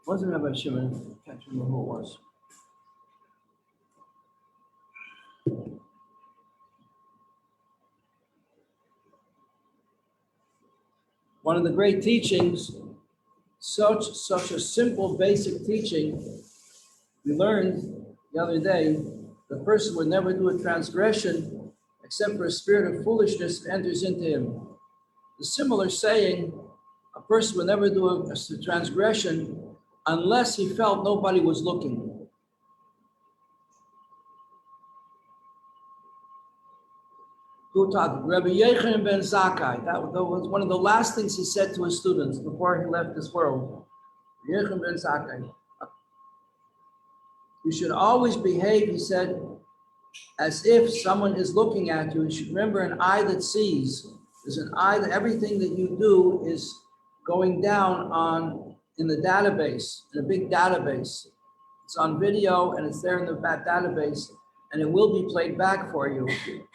Wasn't Rabbi Shimon, I can't remember who it was. One of the great teachings, such a simple, basic teaching, we learned the other day, the person would never do a transgression except for a spirit of foolishness enters into him. The similar saying, a person would never do a transgression unless he felt nobody was looking. Who taught? Rabbi Yechon ben Zakkai. That was one of the last things he said to his students before he left this world. Yechon ben Zakkai. You should always behave, he said, as if someone is looking at you. You should remember an eye that sees. There's an eye that everything that you do is going down in the database, in a big database. It's on video and it's there in the database, and it will be played back for you. You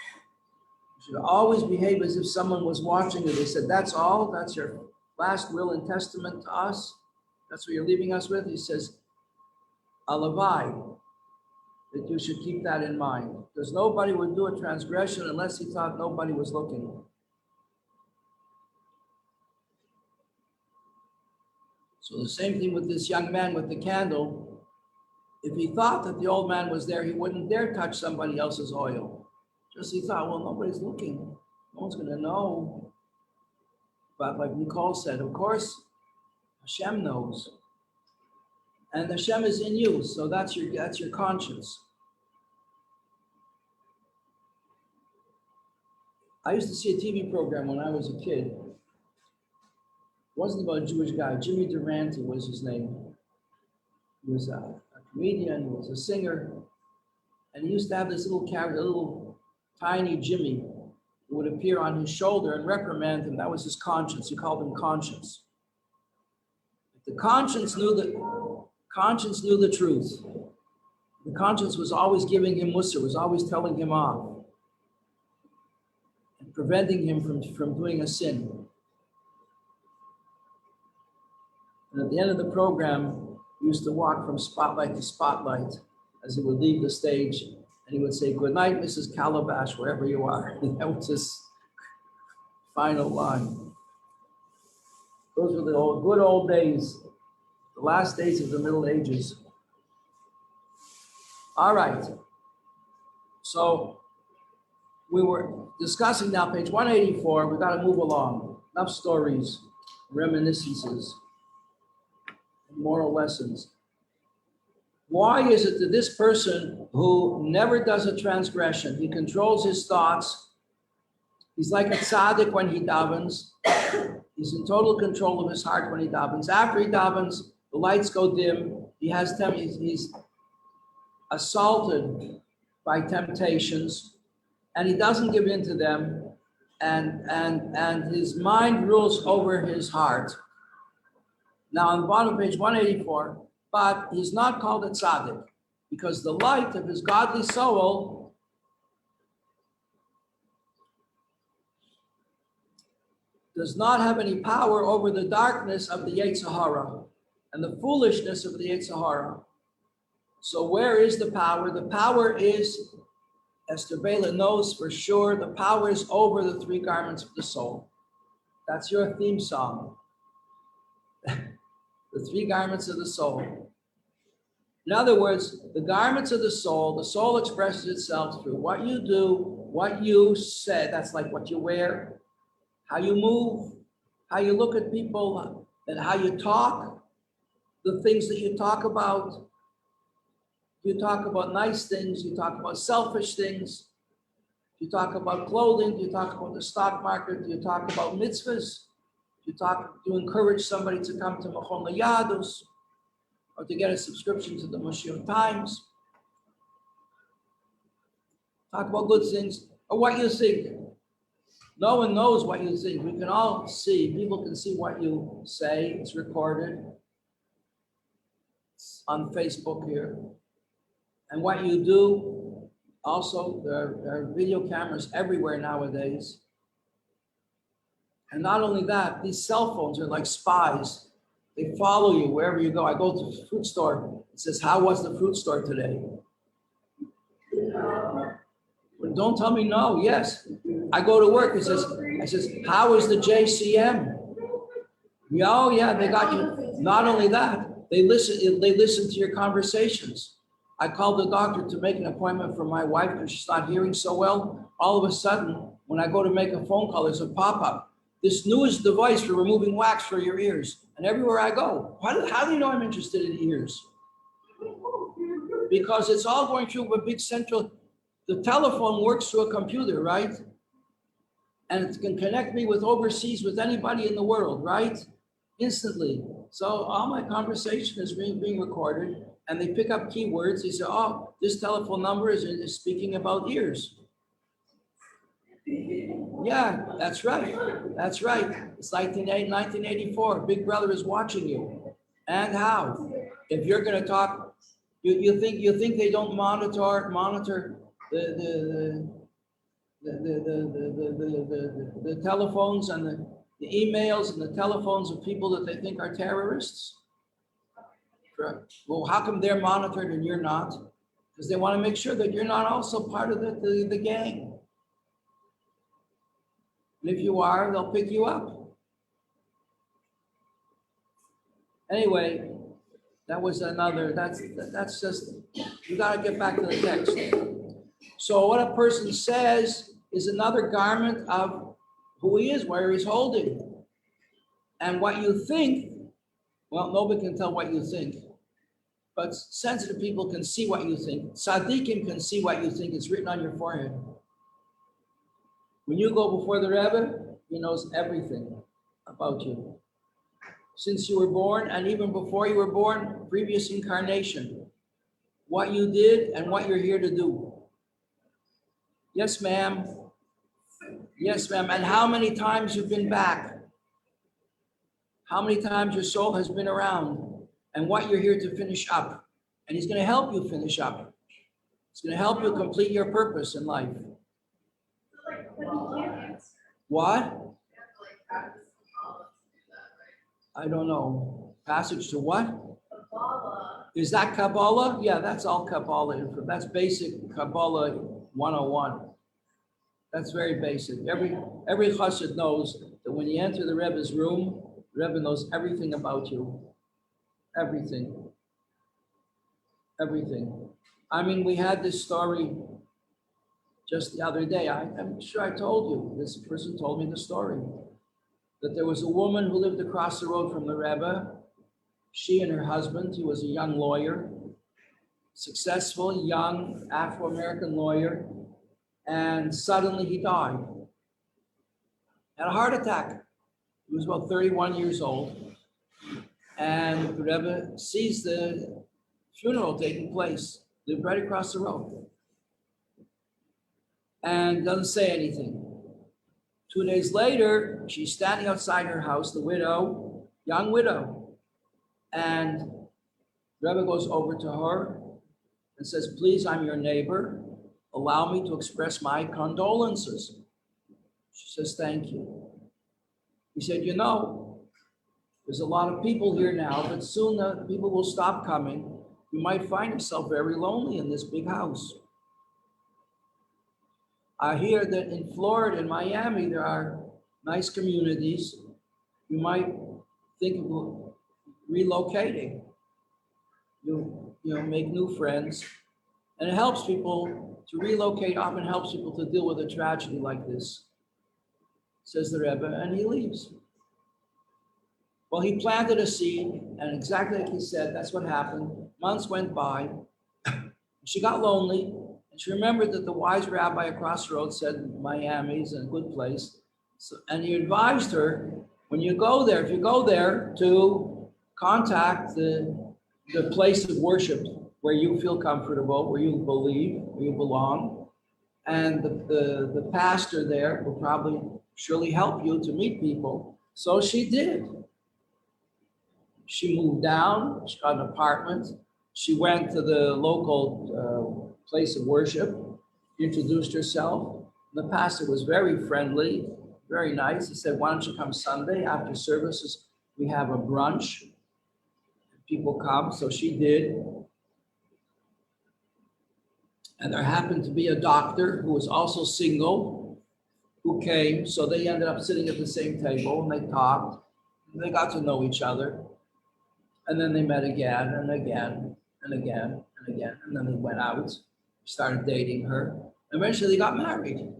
should always behave as if someone was watching you. They said, that's all? That's your last will and testament to us? That's what you're leaving us with? He says, Alavai, that you should keep that in mind. Because nobody would do a transgression unless he thought nobody was looking. So the same thing with this young man with the candle. If he thought that the old man was there, he wouldn't dare touch somebody else's oil. Just he thought, well, nobody's looking. No one's going to know. But like Nicole said, of course, Hashem knows. And Hashem is in you, so that's your conscience. I used to see a TV program when I was a kid. It wasn't about a Jewish guy. Jimmy Durante was his name. He was a comedian, he was a singer. And he used to have this little character, little tiny Jimmy, who would appear on his shoulder and reprimand him. That was his conscience. He called him conscience. The conscience knew the truth. The conscience was always giving him mussar, was always telling him off and preventing him from doing a sin. And at the end of the program, he used to walk from spotlight to spotlight as he would leave the stage, and he would say, "Good night, Mrs. Calabash, wherever you are." That was his final line. Those were the good old days, the last days of the Middle Ages. All right. So we were discussing now, page 184. We've got to move along. Enough stories, reminiscences, and moral lessons. Why is it that this person who never does a transgression, he controls his thoughts, he's like a tzaddik when he davens, he's in total control of his heart when he davens. After he davens, the lights go dim, he's assaulted by temptations, and he doesn't give in to them, and his mind rules over his heart. Now on the bottom of page 184, but he's not called a tzaddik because the light of his godly soul does not have any power over the darkness of the Yetzer Hara and the foolishness of the Yetzer Hara. So where is the power? The power is, Esther Bela knows for sure, the power is over the three garments of the soul. That's your theme song. The three garments of the soul. In other words, the garments of the soul expresses itself through what you do, what you say, that's like what you wear, how you move, how you look at people, and how you talk, the things that you talk about. You talk about nice things, you talk about selfish things, you talk about clothing, you talk about the stock market, you talk about mitzvahs, you encourage somebody to come to Machon LaYadus, or to get a subscription to the Moshiach Times. Talk about good things, or what you think. No one knows what you think. We can all see, people can see what you say, it's recorded. It's on Facebook here. And what you do, also, there are video cameras everywhere nowadays. And not only that, these cell phones are like spies. They follow you wherever you go. I go to the fruit store. It says, how was the fruit store today? Well, don't tell me no. Yes. I go to work. It says, how is the JCM? Yeah, oh yeah, they got you. Not only that, they listen to your conversations. I called the doctor to make an appointment for my wife because she's not hearing so well. All of a sudden, when I go to make a phone call, there's a pop-up. This newest device for removing wax for your ears. And everywhere I go, how do you know I'm interested in ears? Because it's all going through a big central, the telephone works through a computer, right? And it can connect me with overseas with anybody in the world, right? Instantly. So all my conversation is being recorded, and they pick up keywords. They say, oh, this telephone number is speaking about ears. Yeah, that's right. That's right. It's 1984. Big Brother is watching you. And how? If you're going to talk, you think they don't monitor the telephones and the emails and the telephones of people that they think are terrorists? Correct. Well, how come they're monitored and you're not? Because they want to make sure that you're not also part of the gang. And if you are, they'll pick you up. Anyway, that was another, that's just, you got to get back to the text. So what a person says is another garment of who he is, where he's holding. And what you think, well, nobody can tell what you think, but sensitive people can see what you think. Tzaddikim can see what you think. It's written on your forehead. When you go before the Rebbe, he knows everything about you. Since you were born, and even before you were born, previous incarnation, what you did and what you're here to do. Yes, ma'am. Yes, ma'am. And how many times you've been back? How many times your soul has been around, and what you're here to finish up. And he's going to help you finish up. He's going to help you complete your purpose in life. What? I don't know. Passage to what? Is that Kabbalah? Yeah, that's all Kabbalah. That's basic Kabbalah 101. That's very basic. Every chassid knows that when you enter the Rebbe's room, the Rebbe knows everything about you. Everything. Everything. I mean, we had this story just the other day. I'm sure I told you. This person told me the story. That there was a woman who lived across the road from the Rebbe. She and her husband, he was a young lawyer, successful, young Afro-American lawyer, and suddenly he died. Had a heart attack. He was about 31 years old. And the Rebbe sees the funeral taking place, lived right across the road, and doesn't say anything. 2 days later, she's standing outside her house, the widow, young widow, and Rebbe goes over to her and says, please, I'm your neighbor. Allow me to express my condolences. She says, thank you. He said, you know, there's a lot of people here now, but soon the people will stop coming. You might find yourself very lonely in this big house. I hear that in Florida and Miami, there are nice communities. You might think of relocating. You make new friends. And it helps people to relocate, often helps people to deal with a tragedy like this, says the Rebbe, and he leaves. Well, he planted a seed, and exactly like he said, that's what happened. Months went by. She got lonely. And she remembered that the wise rabbi across the road said Miami's a good place. So, and he advised her, when you go there, if you go there, to contact the place of worship where you feel comfortable, where you believe, where you belong. And the pastor there will probably surely help you to meet people. So she did. She moved down, she got an apartment. She went to the local place of worship, introduced herself. The pastor was very friendly, very nice. He said, why don't you come Sunday after services? We have a brunch. people come. So she did. And there happened to be a doctor who was also single who came. So they ended up sitting at the same table and they talked. And they got to know each other. And then they met again and again and again and again. And then they went out, started dating her. Eventually they got married.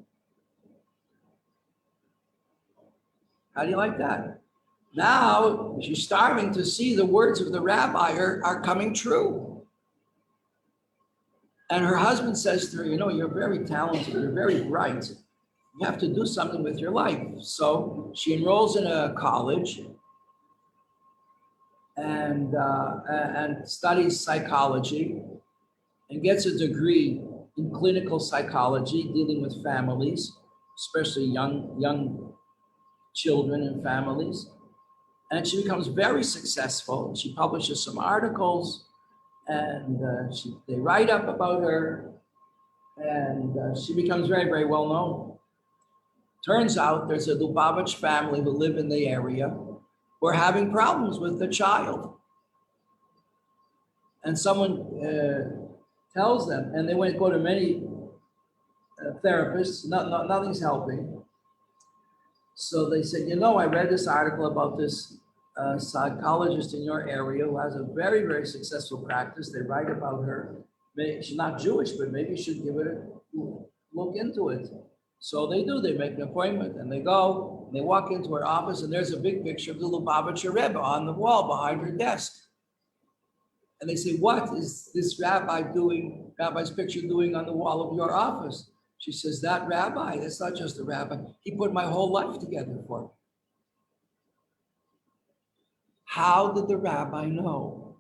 How do you like that? Now she's starting to see the words of the rabbi are coming true. And her husband says to her, you know, you're very talented, you're very bright. You have to do something with your life. So she enrolls in a college and studies psychology and gets a degree in clinical psychology, dealing with families, especially young children and families. And she becomes very successful. She publishes some articles and they write up about her and she becomes very, very well known. Turns out there's a Lubavitch family who live in the area who are having problems with the child. And someone tells them, and they go to many therapists, nothing's helping. So they said, you know, I read this article about this psychologist in your area who has a very, very successful practice. They write about her. Maybe she's not Jewish, but maybe you should give it a look into it. So they do. They make an appointment and they go. And they walk into her office and there's a big picture of the Lubavitcher Rebbe on the wall behind her desk. And they say, what is this rabbi's picture doing on the wall of your office? She says, that rabbi, that's not just a rabbi. He put my whole life together for me. How did the rabbi know?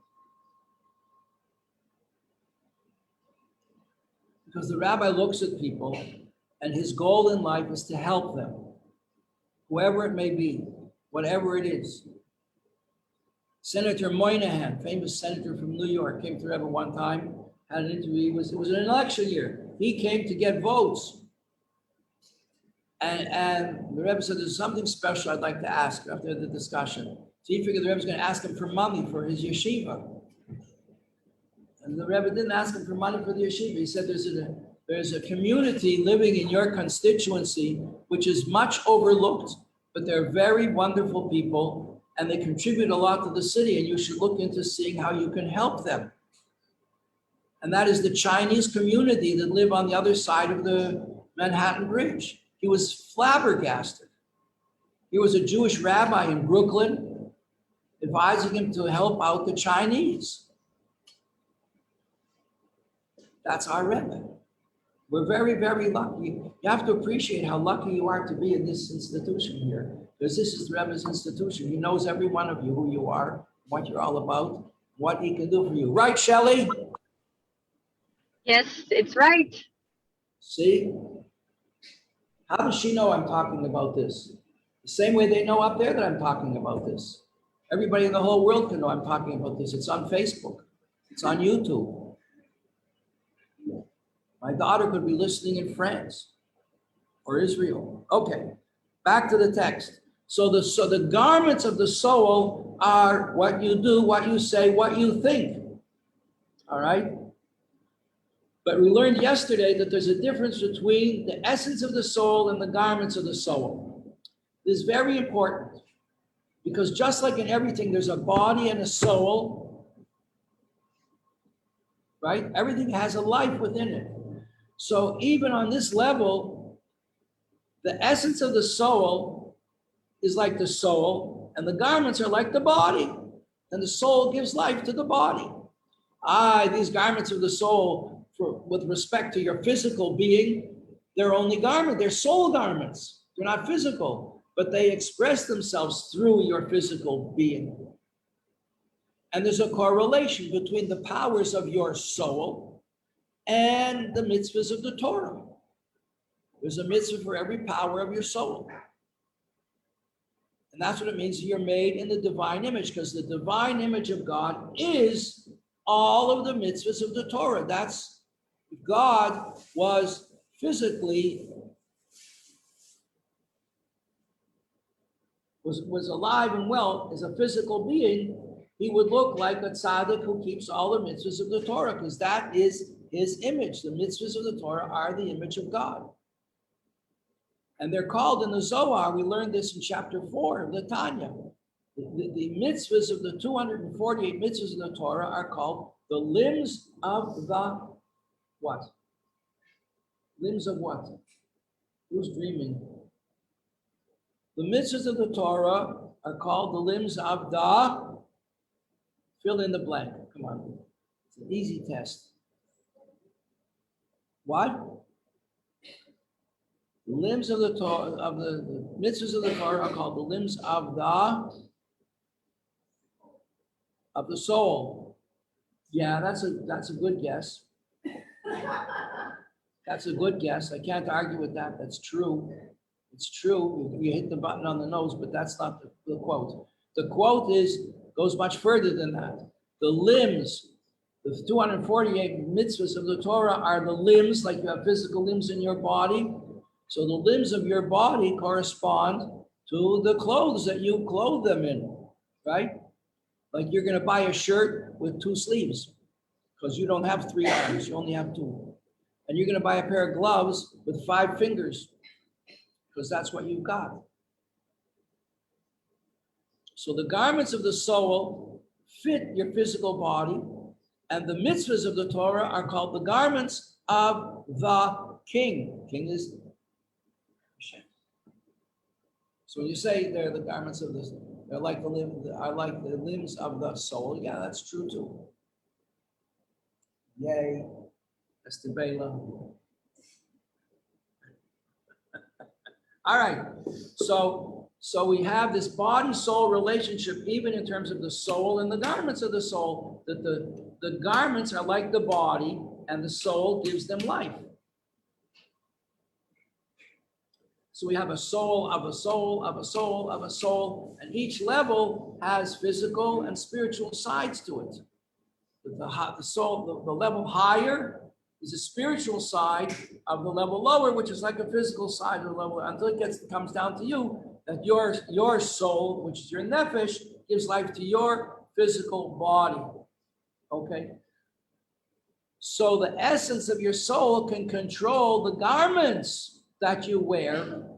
Because the rabbi looks at people and his goal in life is to help them, whoever it may be, whatever it is. Senator Moynihan, famous senator from New York, came to Rebbe one time, had an interview. It was an election year. He came to get votes. And the Rebbe said, there's something special I'd like to ask after the discussion. So he figured the Rebbe was going to ask him for money for his yeshiva. And the Rebbe didn't ask him for money for the yeshiva. He said, there's a community living in your constituency, which is much overlooked, but they're very wonderful people and they contribute a lot to the city, and you should look into seeing how you can help them. And that is the Chinese community that live on the other side of the Manhattan Bridge. He was flabbergasted. He was a Jewish rabbi in Brooklyn, advising him to help out the Chinese. That's our Rebbe. We're very, very lucky. You have to appreciate how lucky you are to be in this institution here, because this is the Rebbe's institution. He knows every one of you, who you are, what you're all about, what he can do for you. Right, Shelley? Yes, it's right. See? How does she know I'm talking about this? The same way they know up there that I'm talking about this. Everybody in the whole world can know I'm talking about this. It's on Facebook. It's on YouTube. My daughter could be listening in France or Israel. Okay, back to the text. So the garments of the soul are what you do, what you say, what you think. All right? But we learned yesterday that there's a difference between the essence of the soul and the garments of the soul. This is very important because just like in everything, there's a body and a soul, right? Everything has a life within it. So even on this level, the essence of the soul is like the soul, and the garments are like the body, and the soul gives life to the body. These garments of the soul, with respect to your physical being, they're only garments, they're soul garments. They're not physical, but they express themselves through your physical being. And there's a correlation between the powers of your soul and the mitzvahs of the Torah. There's a mitzvah for every power of your soul. And that's what it means you're made in the divine image, because the divine image of God is all of the mitzvahs of the Torah. That's, God was physically, was alive and well as a physical being. he would look like a tzaddik who keeps all the mitzvahs of the Torah, because that is his image. The mitzvahs of the Torah are the image of God. And they're called in the Zohar, we learned this in chapter 4 of the Tanya. The mitzvahs of the 248 mitzvahs of the Torah are called the limbs of the what? Limbs of what? Who's dreaming? The mitzvahs of the Torah are called the limbs of the, fill in the blank. Come on. It's an easy test. What? The limbs of the Torah, of the mitzvahs of the Torah are called the limbs of the soul. Yeah, that's a good guess. That's a good guess. I can't argue with that. That's true. It's true. You hit the button on the nose, but that's not the quote. The quote goes much further than that. The limbs, the 248 mitzvahs of the Torah are the limbs, like you have physical limbs in your body. So the limbs of your body correspond to the clothes that you clothe them in, right? Like you're going to buy a shirt with 2 sleeves because you don't have 3 arms, you only have 2. And you're going to buy a pair of gloves with 5 fingers because that's what you've got. So the garments of the soul fit your physical body, and the mitzvahs of the Torah are called the garments of the king. King is Hashem. So when you say they're the garments of the, they're like the limbs of the soul. Yeah, that's true too. Yay, Estebela. All right, so we have this body-soul relationship, even in terms of the soul and the garments of the soul, that the garments are like the body and the soul gives them life. So we have a soul of a soul of a soul of a soul, and each level has physical and spiritual sides to it. The soul, the level higher is a spiritual side of the level lower, which is like a physical side of the level, until it comes down to you, that your soul, which is your nefesh, gives life to your physical body. Okay? So the essence of your soul can control the garments that you wear,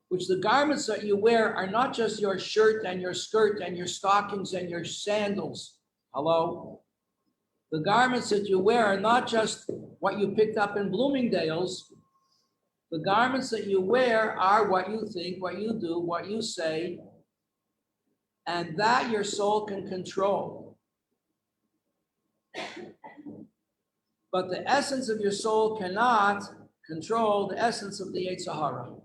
which the garments that you wear are not just your shirt and your skirt and your stockings and your sandals. Hello? The garments that you wear are not just what you picked up in Bloomingdale's. The garments that you wear are what you think, what you do, what you say, and that your soul can control. But the essence of your soul cannot control the essence of the Yetzer Hara.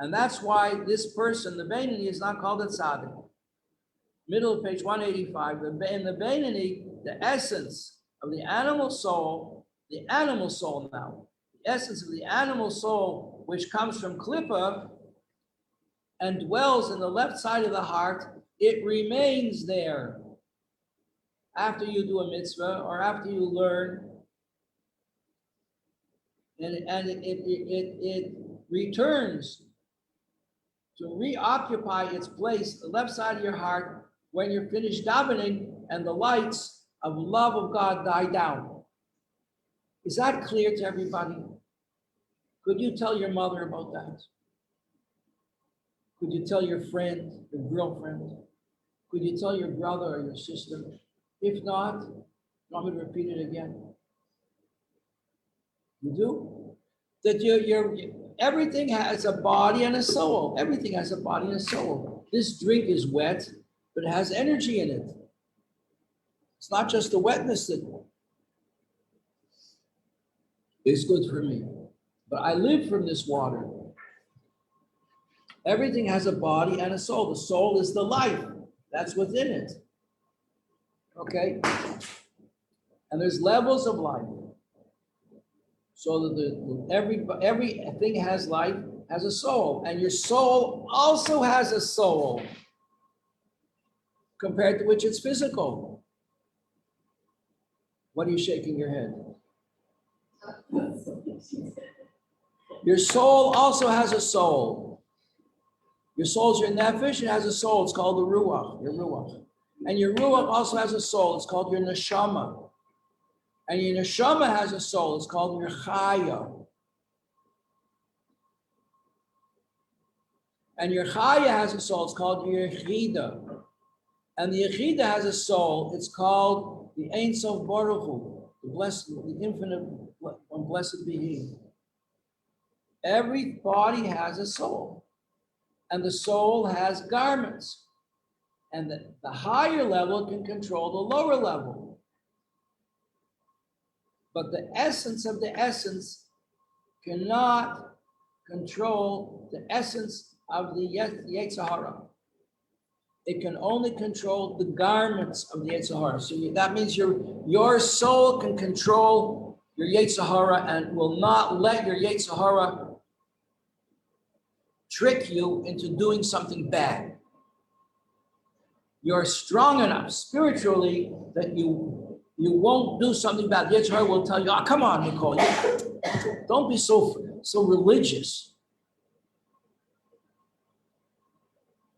And that's why this person, the Beinoni, is not called a tzaddik. Middle of page 185, in the Beinoni, the essence of the animal soul now, the essence of the animal soul, which comes from Klippa and dwells in the left side of the heart, it remains there. After you do a mitzvah or after you learn, and it returns to reoccupy its place, the left side of your heart, when you're finished davening and the lights of love of God die down. Is that clear to everybody? Could you tell your mother about that? Could you tell your friend, your girlfriend? Could you tell your brother or your sister? If not, you want me to repeat it again? You do? That everything has a body and a soul. Everything has a body and a soul. This drink is wet, but it has energy in it. It's not just the wetness that is good for me, but I live from this water. Everything has a body and a soul. The soul is the life that's within it. Okay? And there's levels of life. So that everything has life, has a soul. And your soul also has a soul, compared to which it's physical. What are you shaking your head? Your soul also has a soul. Your soul's your nefesh, it has a soul, it's called the ruach, your ruach. And your ruach also has a soul, it's called your neshama. And your neshama has a soul, it's called your chaya. And your chaya has a soul, it's called your yechida. And the yechida has a soul, it's called the Ein Sof Baruch Hu, the blessed, the infinite, blessed being. Every body has a soul. And the soul has garments. And the higher level can control the lower level. But the essence of the essence cannot control the essence of the Yetzer Hara. It can only control the garments of the Yetzer Hara. So that means your soul can control your Yetzer Hara and will not let your Yetzer Hara trick you into doing something bad. You're strong enough spiritually that you won't do something bad. Yetzer Hara will tell you, "Oh, come on, Nicole, don't be so religious.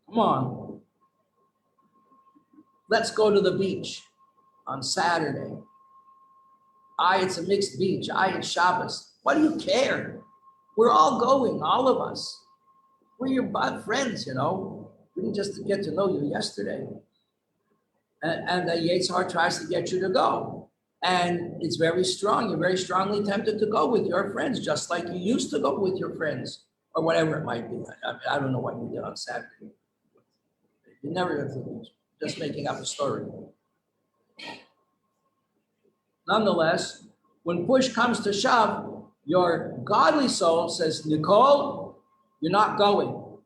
Come on. Let's go to the beach on Saturday. It's a mixed beach. It's Shabbos. What do you care? We're all going, all of us. We're your friends, you know. We didn't just get to know you yesterday." And the Yetzer Hara tries to get you to go. And it's very strong. You're very strongly tempted to go with your friends, just like you used to go with your friends, or whatever it might be. I don't know what you did on Saturday. You never went to the beach. Just making up a story. Nonetheless, when push comes to shove, your godly soul says, "Nicole, you're not going.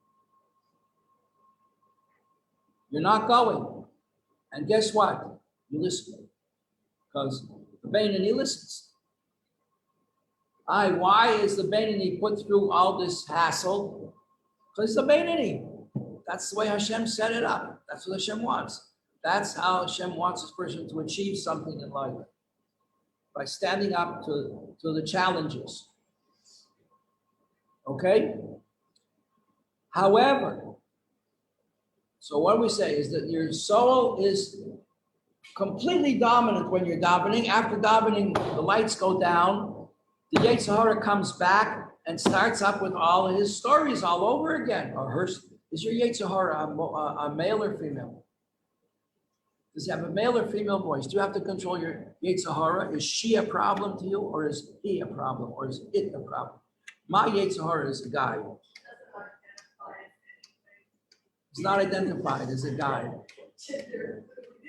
You're not going." And guess what? You listen. Because the Beinoni listens. Why is the Beinoni put through all this hassle? Because the Beinoni. That's the way Hashem set it up. That's what Hashem wants. That's how Hashem wants this person to achieve something in life. By standing up to the challenges. Okay? However, so what we say is that your soul is completely dominant when you're davening. After davening, the lights go down. The Yetzer Hara comes back and starts up with all of his stories all over again. Or her. Is your Yetzer Hara a male or female? Does he have a male or female voice? Do you have to control your Yetzer Hara? Is she a problem to you, or is he a problem, or is it a problem? My Yetzer Hara is a guy. It's not identified as a guy.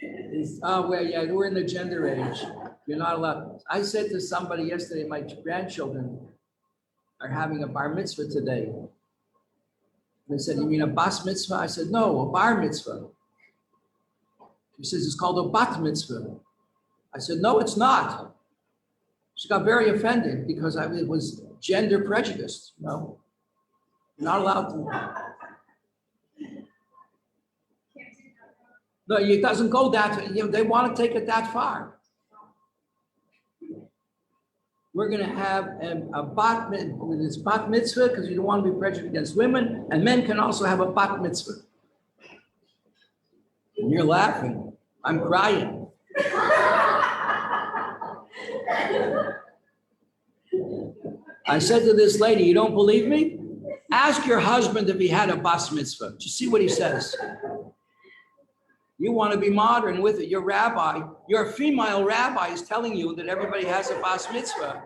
We're in the gender age. You're not allowed. I said to somebody yesterday, my grandchildren are having a bar mitzvah today. They said, "You mean a bas mitzvah?" I said, "No, a bar mitzvah." He says, "It's called a bat mitzvah." I said, "No, it's not." She got very offended because it was gender prejudiced. You know, you're not allowed to. No, it doesn't go that. They want to take it that far. We're going to have a bat mitzvah because you don't want to be prejudiced against women, and men can also have a bat mitzvah. And you're laughing. I'm crying. I said to this lady, "You don't believe me? Ask your husband if he had a bas mitzvah. Just see what he says." You want to be modern with it. Your rabbi, your female rabbi is telling you that everybody has a bas mitzvah.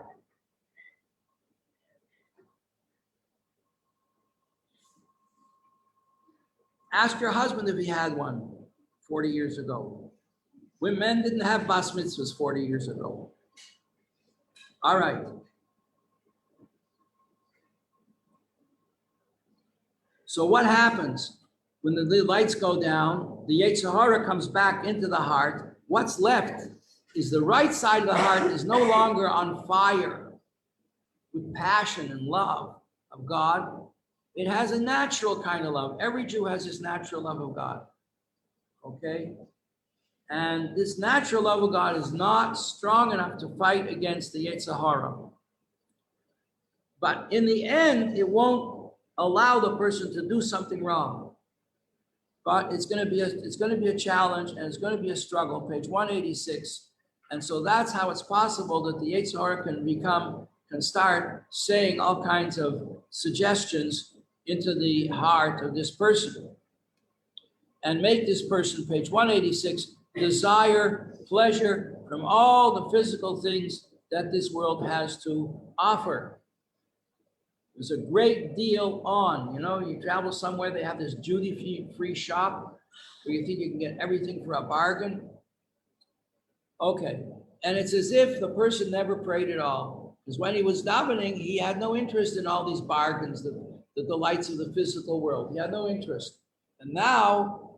Ask your husband if he had one 40 years ago. Men didn't have bas mitzvahs 40 years ago. All right. So what happens? When the lights go down, the Yetzer Hara comes back into the heart. What's left is the right side of the heart is no longer on fire with passion and love of God. It has a natural kind of love. Every Jew has this natural love of God. Okay? And this natural love of God is not strong enough to fight against the Yetzer Hara. But in the end, it won't allow the person to do something wrong. But it's going to be a challenge, and it's going to be a struggle. Page 186. And so that's how it's possible that the Yetzer Hara can start saying all kinds of suggestions into the heart of this person and make this person, page 186, desire pleasure from all the physical things that this world has to offer. There's a great deal on, you travel somewhere, they have this duty-free shop where you think you can get everything for a bargain. Okay, and it's as if the person never prayed at all. Because when he was davening, he had no interest in all these bargains, the delights of the physical world. He had no interest. And now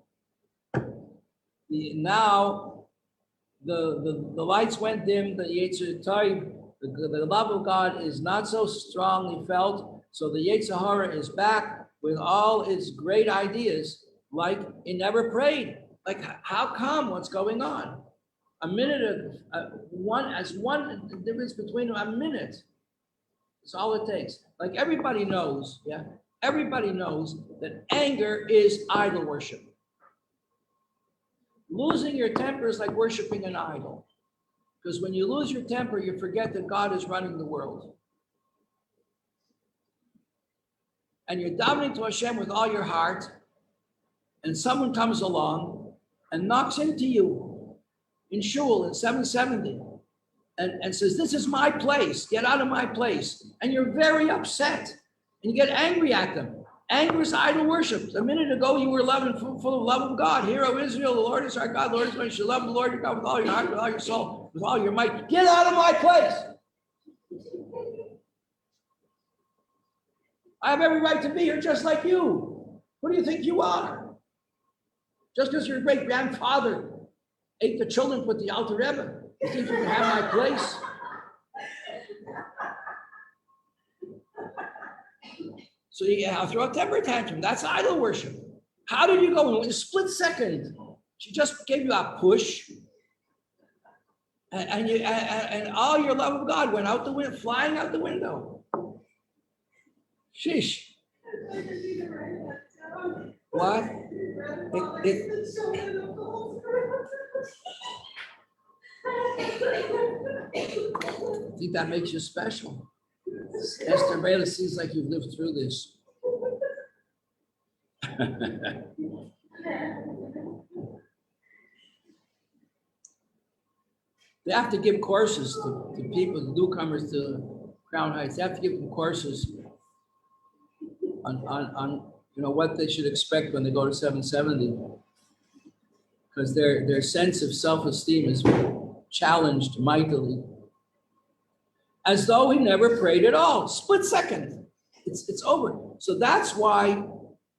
the lights went dim, the Yetzer Hara, the love of God is not so strongly felt. So the Yetzer Hara is back with all its great ideas, like he never prayed. Like, how come? What's going on? A minute the difference between a minute. That's all it takes. Like everybody knows, everybody knows that anger is idol worship. Losing your temper is like worshiping an idol. Because when you lose your temper, you forget that God is running the world. And you're davening to Hashem with all your heart, and someone comes along and knocks into you in shul in 770 and says, this is my place, get out of my place. And you're very upset and you get angry at them. Anger is idol worship. A minute ago, you were full of love of God. Hear, O Israel, the Lord is our God. The Lord is one. You should love the Lord your God with all your heart, with all your soul, with all your might. Get out of my place. I have every right to be here just like you. Who do you think you are? Just because your great grandfather ate the children with the Alter Rebbe, you think you can have my place? So you throw a temper tantrum. That's idol worship. How did you go in a split second? She just gave you a push, and all your love of God went out the window, flying out the window. Sheesh. What? I think that makes you special. Esther Bailey seems like you've lived through this. They have to give courses to people, the newcomers to Crown Heights. They have to give them courses on what they should expect when they go to 770, because their sense of self-esteem is challenged mightily, as though he never prayed at all. Split second, it's over. So that's why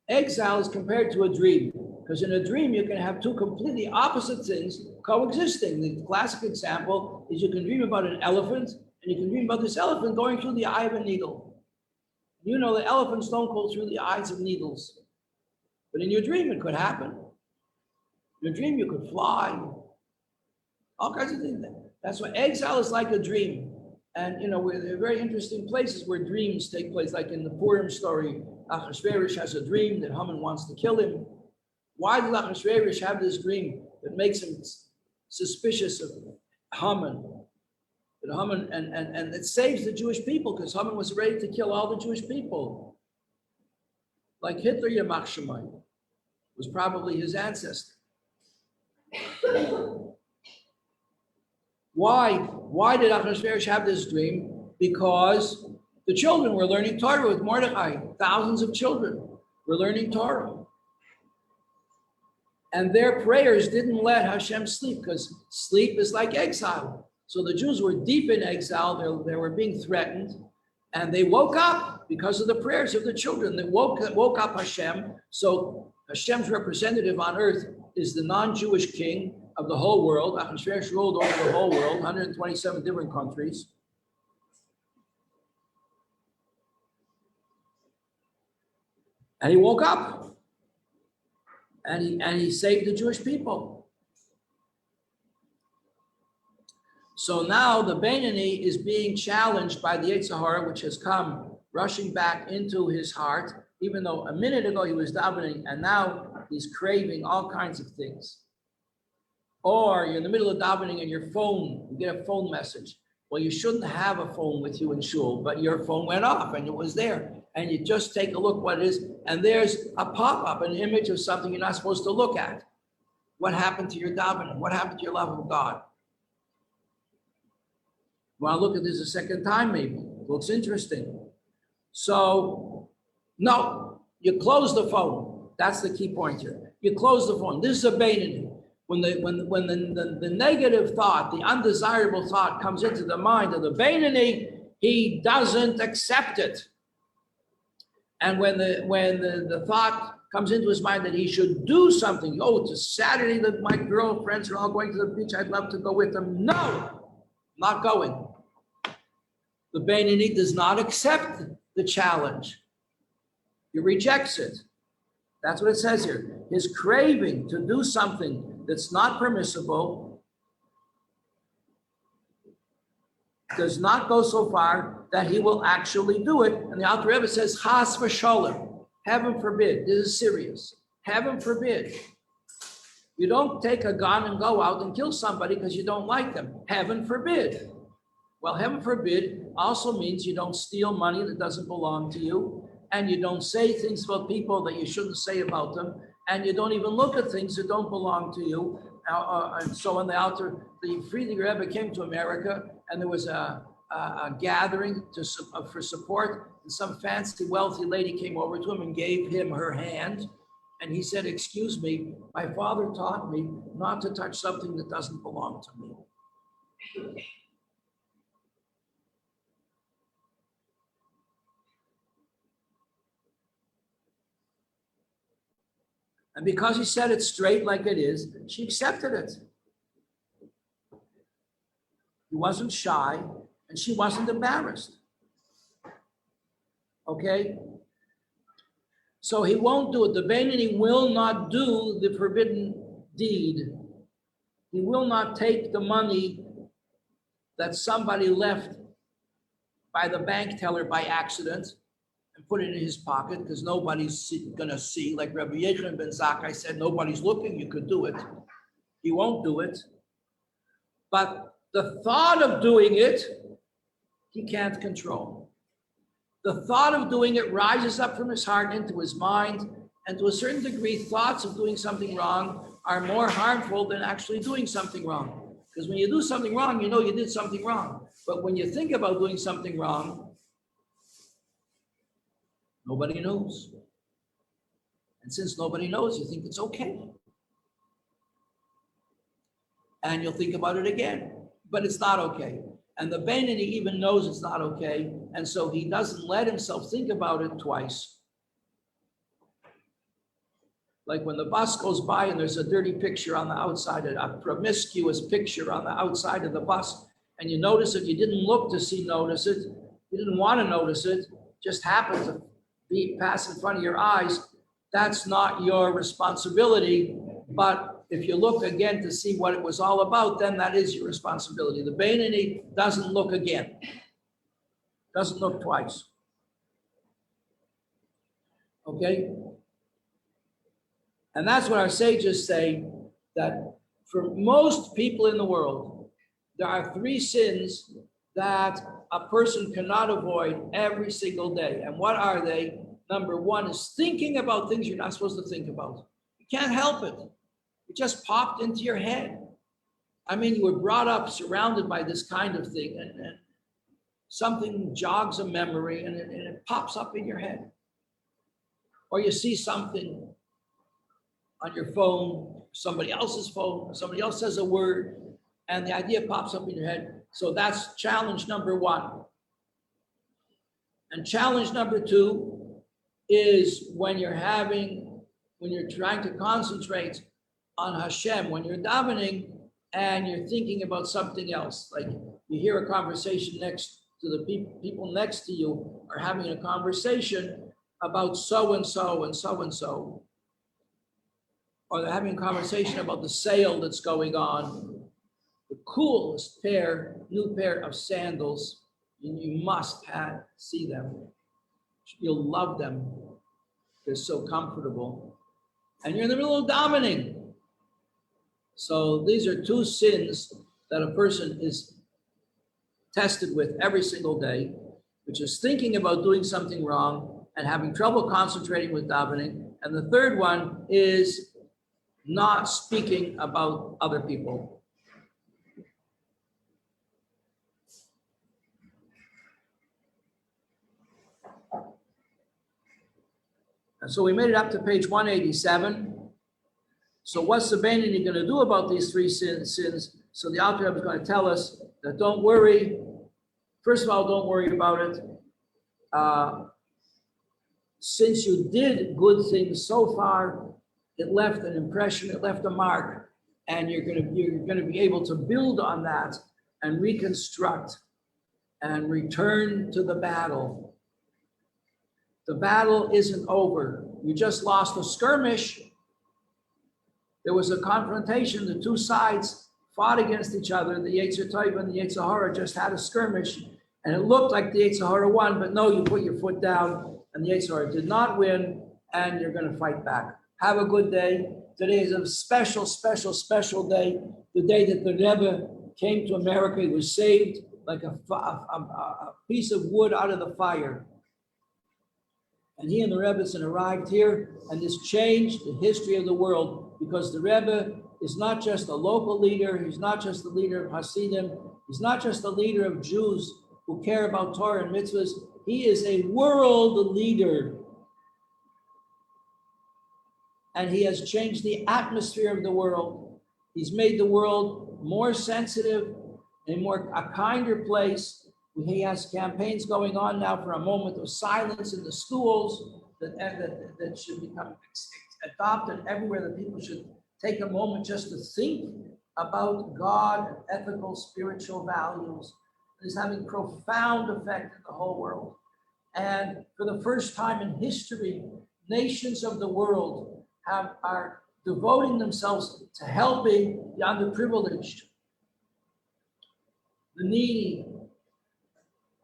exile is compared to a dream, because in a dream you can have two completely opposite things coexisting. The classic example is you can dream about an elephant, and you can dream about this elephant going through the eye of a needle. You know that elephants don't go through the eyes of needles. But in your dream, it could happen. In your dream, you could fly. All kinds of things. That's why exile is like a dream. And, there are very interesting places where dreams take place. Like in the Purim story, Achashverosh has a dream that Haman wants to kill him. Why does Achashverosh have this dream that makes him suspicious of Haman? That Haman, and it saves the Jewish people, because Haman was ready to kill all the Jewish people. Like Hitler, Yamach Shemayim, was probably his ancestor. Why did Achashverosh have this dream? Because the children were learning Torah with Mordechai. Thousands of children were learning Torah. And their prayers didn't let Hashem sleep, because sleep is like exile. So the Jews were deep in exile. They were being threatened. And they woke up because of the prayers of the children. They woke up Hashem. So Hashem's representative on earth is the non-Jewish king of the whole world. Achashverosh ruled over the whole world, 127 different countries. And he woke up. And he saved the Jewish people. So now the Beinoni is being challenged by the Yetzer Hara, which has come rushing back into his heart even though a minute ago he was davening and now he's craving all kinds of things. Or you're in the middle of davening and your phone, you get a phone message. Well, you shouldn't have a phone with you in shul, but your phone went off and it was there. And you just take a look what it is, and there's a pop-up, an image of something you're not supposed to look at. What happened to your davening? What happened to your love of God? Well, look at this a second time maybe. Looks interesting. So, no, you close the phone. That's the key point here. You close the phone. This is a beinoni. When the negative thought, the undesirable thought comes into the mind of the beinoni, he doesn't accept it. And when the thought comes into his mind that he should do something, oh, it's a Saturday that my girlfriends are all going to the beach, I'd love to go with them. No, not going. The beinoni does not accept the challenge. He rejects it. That's what it says here. His craving to do something that's not permissible does not go so far that he will actually do it. And the Alter Rebbe says, Chas v'sholem, heaven forbid. This is serious. Heaven forbid. You don't take a gun and go out and kill somebody because you don't like them. Heaven forbid. Well, heaven forbid also means you don't steal money that doesn't belong to you, and you don't say things about people that you shouldn't say about them, and you don't even look at things that don't belong to you. And so on the Friedrich Rebbe came to America, and there was a gathering for support, and some fancy, wealthy lady came over to him and gave him her hand, and he said, excuse me, my father taught me not to touch something that doesn't belong to me. And because he said it straight like it is, she accepted it. He wasn't shy, and she wasn't embarrassed. Okay? So he won't do it. The beinoni will not do the forbidden deed. He will not take the money that somebody left by the bank teller by accident and put it in his pocket because nobody's gonna see. Like Rabbi Yechon ben Zakkai said, nobody's looking, you could do it. He won't do it. But the thought of doing it, he can't control. The thought of doing it rises up from his heart into his mind, and to a certain degree, thoughts of doing something wrong are more harmful than actually doing something wrong. Because when you do something wrong, you know you did something wrong. But when you think about doing something wrong, nobody knows. And since nobody knows, you think it's okay. And you'll think about it again, but it's not okay. And the beinoni even knows it's not okay, and so he doesn't let himself think about it twice. Like when the bus goes by and there's a dirty picture on the outside, a promiscuous picture on the outside of the bus, and you notice it, you didn't look to notice it, you didn't want to notice it, just happened to pass in front of your eyes. That's not your responsibility, but if you look again to see what it was all about, then that is your responsibility. The beinoni doesn't look again, doesn't look twice. Okay? And that's what our sages say, that for most people in the world, there are 3 sins that a person cannot avoid every single day. And what are they? Number 1 is thinking about things you're not supposed to think about. You can't help it. It just popped into your head. I mean, you were brought up surrounded by this kind of thing, and something jogs a memory and it pops up in your head. Or you see something on your phone, somebody else's phone, or somebody else says a word, and the idea pops up in your head. So that's challenge number 1. And challenge number 2 is when you're trying to concentrate on Hashem, when you're davening and you're thinking about something else, like you hear a conversation next to the people next to you are having a conversation about so-and-so and so-and-so, or they're having a conversation about the sale that's going on, the coolest new pair of sandals, and you must see them. You'll love them. They're so comfortable. And you're in the middle of davening. So these are two sins that a person is tested with every single day, which is thinking about doing something wrong and having trouble concentrating with davening. And the third one is not speaking about other people. And so we made it up to page 187. So what's the Beinoni going to do about these three sins? So the Alter Rebbe is going to tell us that don't worry. First of all, don't worry about it. Since you did good things so far, it left an impression, it left a mark, and you're going to be able to build on that and reconstruct and return to the battle. The battle isn't over. You just lost a skirmish. There was a confrontation. The two sides fought against each other. The Yetzer Tov and the Yetzer Hara just had a skirmish, and it looked like the Yetzer Hara won, but no, you put your foot down, and the Yetzer Hara did not win, and you're going to fight back. Have a good day. Today is a special, special, special day. The day that the Rebbe came to America. He was saved like a piece of wood out of the fire. And he and the Rebbetzin arrived here, and this changed the history of the world, because the Rebbe is not just a local leader. He's not just the leader of Hasidim. He's not just the leader of Jews who care about Torah and mitzvahs. He is a world leader. And he has changed the atmosphere of the world. He's made the world more sensitive and a kinder place. He has campaigns going on now for a moment of silence in the schools that should become adopted everywhere, that people should take a moment just to think about God and ethical, spiritual values. It's having profound effect in the whole world. And for the first time in history, nations of the world are devoting themselves to helping the underprivileged, the needy.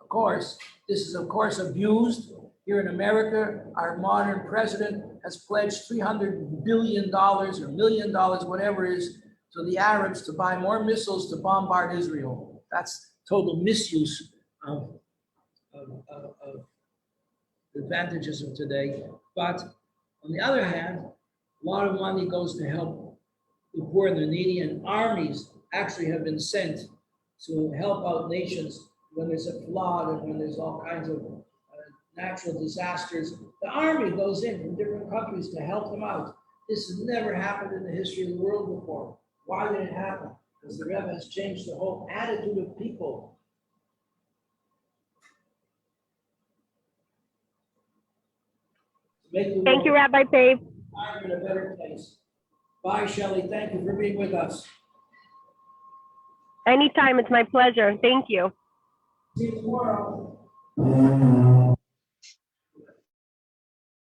Of course, this is of course abused. Here in America, our modern president has pledged $300 billion or $1 million, whatever it is, to the Arabs to buy more missiles to bombard Israel. That's total misuse of the advantages of today. But on the other hand, a lot of money goes to help the poor and the needy, and armies actually have been sent to help out nations when there's a flood and when there's all kinds of natural disasters. The army goes in from different countries to help them out. This has never happened in the history of the world before. Why did it happen? Because the Rebbe has changed the whole attitude of people. Thank you, Rabbi Pape. In a better place. Bye, Shelley. Thank you for being with us. Anytime, it's my pleasure. Thank you. See you tomorrow.